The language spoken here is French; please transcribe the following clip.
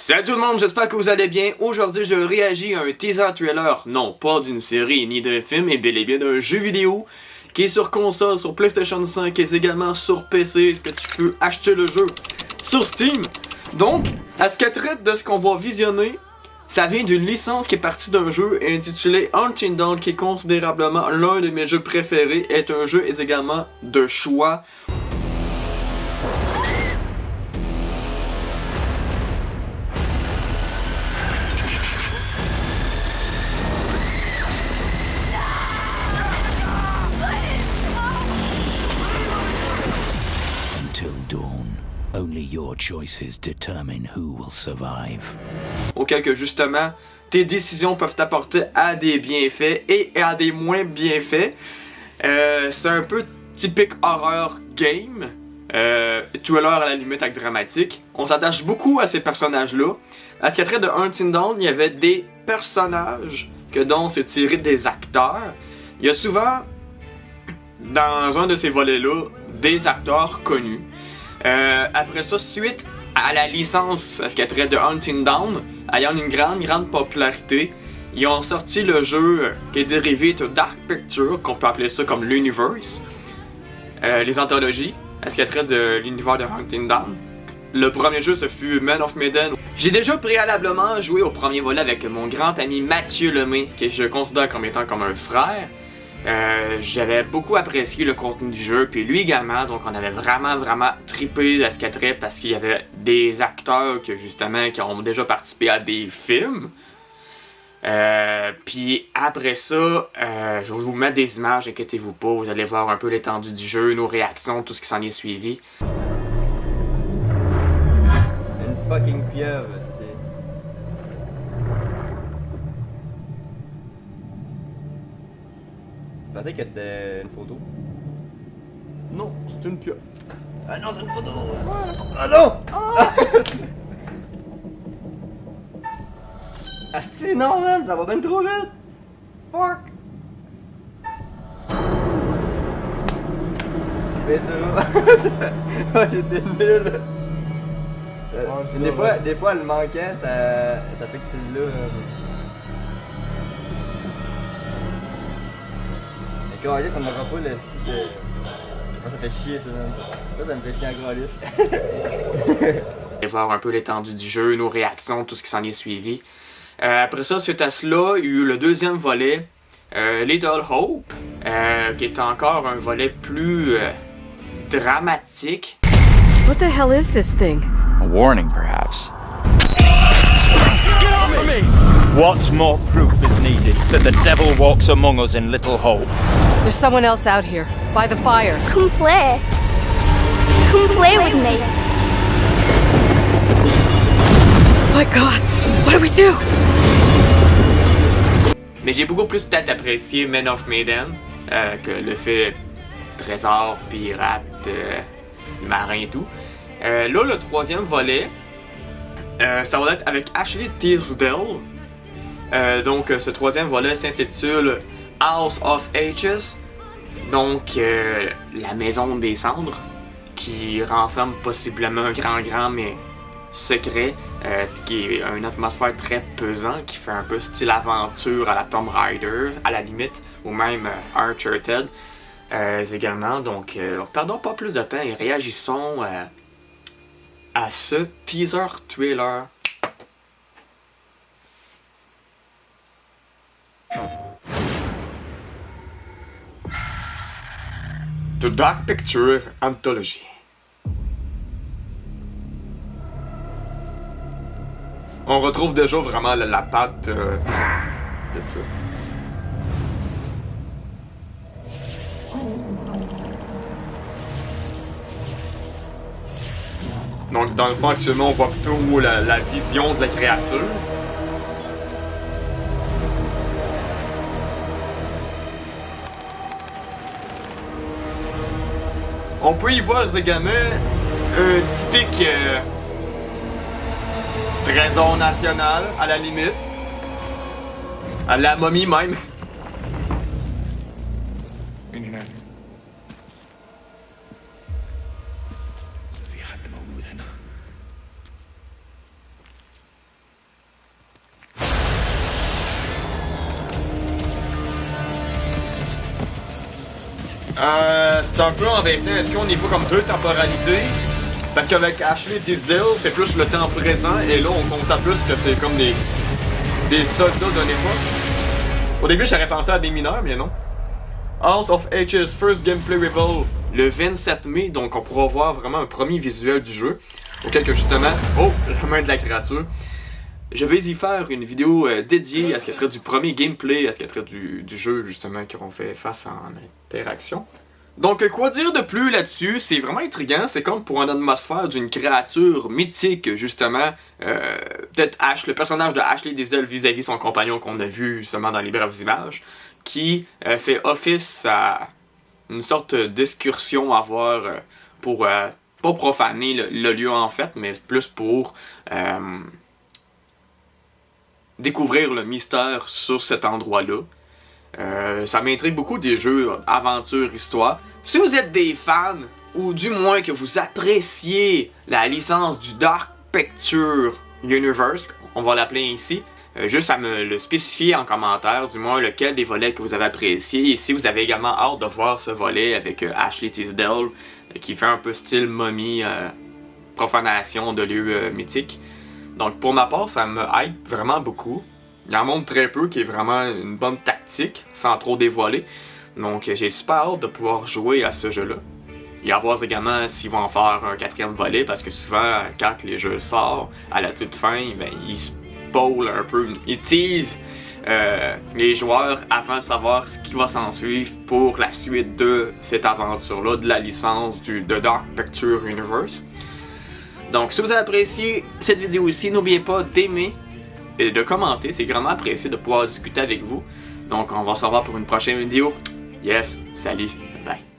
Salut tout le monde, j'espère que vous allez bien. Aujourd'hui, je réagis à un teaser trailer, non pas d'une série ni d'un film, mais bel et bien d'un jeu vidéo qui est sur console, sur PlayStation 5 et également sur PC, que tu peux acheter le jeu sur Steam. Donc, à ce qu'elle traite de ce qu'on va visionner, ça vient d'une licence qui est partie d'un jeu intitulé Until Dawn, qui est considérablement l'un de mes jeux préférés, est un jeu également de choix. Only your choices determine who will survive. Auquel que justement, tes décisions peuvent t'apporter à des bienfaits et à des moins bienfaits. C'est un peu typique horror game. Thriller à la limite avec dramatique. On s'attache beaucoup à ces personnages-là. À ce qui a trait de Until Dawn, il y avait des personnages dont c'est tiré des acteurs. Il y a souvent, dans un de ces volets-là, des acteurs connus. Après ça, suite à la licence, à ce qui a trait de Until Dawn, ayant une grande popularité, ils ont sorti le jeu qui est dérivé de Dark Pictures, qu'on peut appeler ça comme l'Universe, les anthologies, à ce qui a trait de l'univers de Until Dawn. Le premier jeu, ce fut Man of Medan. J'ai déjà préalablement joué au premier volet avec mon grand ami Mathieu Lemay, que je considère comme étant comme un frère. J'avais beaucoup apprécié le contenu du jeu, puis lui également, donc on avait vraiment trippé à ce qu'il y parce qu'il y avait des acteurs qui ont déjà participé à des films. Puis après ça, je vais vous mettre des images, inquiétez-vous pas, vous allez voir un peu l'étendue du jeu, nos réactions, tout ce qui s'en est suivi. Une fucking pieuvre, c'est... Je pensais que c'était une photo. Non, c'est une pieuvre. Ah non, c'est une photo! Ah non! Asti, non, man, ça va bien trop vite! Fuck! Mais ça... J'étais nul! Des fois, le manquant, ça fait que tu l'as... Mais ça me rend pas le style de... Oh, ça fait chier ça, man. Ça me fait chier en gros. Et voir un peu l'étendue du jeu, nos réactions, tout ce qui s'en est suivi. Après ça, suite à cela, il y a eu le deuxième volet, Little Hope, qui est encore un volet plus dramatique. What the hell is this thing? A warning, perhaps. Get off of me! What more proof is needed that the devil walks among us in Little Hope? There's someone else out here, by the fire. Come play. Come play with me. My God, what do we do? Mais j'ai beaucoup plus peut-être apprécié Man of Medan que le fait trésor, pirate, marin et tout. Là, le troisième volet, ça va être avec Ashley Tisdale. Donc, ce troisième volet s'intitule House of Ashes, donc la maison des cendres, qui renferme possiblement un grand mais secret, qui est une atmosphère très pesante, qui fait un peu style aventure à la Tomb Raider, à la limite, ou même Uncharted également. Donc, perdons pas plus de temps et réagissons à ce teaser trailer. The Dark Pictures Anthology. On retrouve déjà vraiment la patte de ça. Donc dans le fond actuellement on voit plutôt la vision de la créature. On peut y voir également un typique trésor national, à la limite. À la momie même. C'est un peu en même temps, est-ce qu'on y voit comme 2 temporalités? Parce qu'avec Ashley Tisdale, c'est plus le temps présent, et là on compte à plus que c'est comme des soldats de l'époque. Au début j'aurais pensé à des mineurs, mais non. House of H's First Gameplay Reveal le 27 mai, donc on pourra voir vraiment un premier visuel du jeu. Auquel que justement, oh, la main de la créature. Je vais y faire une vidéo dédiée à ce qui a trait du premier gameplay, à ce qui a trait du jeu justement qu'on fait face en interaction. Donc quoi dire de plus là-dessus, c'est vraiment intriguant, c'est comme pour une atmosphère d'une créature mythique justement, peut-être Ash, le personnage de Ashley Tisdale vis-à-vis son compagnon qu'on a vu justement dans les brèves images, qui fait office à une sorte d'excursion à voir pour pas profaner le lieu en fait, mais plus pour découvrir le mystère sur cet endroit-là. Ça m'intrigue beaucoup des jeux aventure, histoire. Si vous êtes des fans, ou du moins que vous appréciez la licence du Dark Pictures Universe, on va l'appeler ainsi, juste à me le spécifier en commentaire, du moins lequel des volets que vous avez apprécié, et si vous avez également hâte de voir ce volet avec Ashley Tisdale, qui fait un peu style momie, profanation de lieux mythiques. Donc pour ma part, ça me hype vraiment beaucoup. Il en montre très peu, qui est vraiment une bonne tactique, sans trop dévoiler. Donc j'ai super hâte de pouvoir jouer à ce jeu-là. Et à voir également s'ils vont en faire un 4e volet, parce que souvent, quand les jeux sortent, à la toute fin, ben, ils spoilent un peu, ils teasent les joueurs afin de savoir ce qui va s'en suivre pour la suite de cette aventure-là, de la licence de Dark Pictures Universe. Donc si vous avez apprécié cette vidéo aussi, n'oubliez pas d'aimer et de commenter, c'est grandement apprécié de pouvoir discuter avec vous. Donc on va se revoir pour une prochaine vidéo. Yes, salut, bye.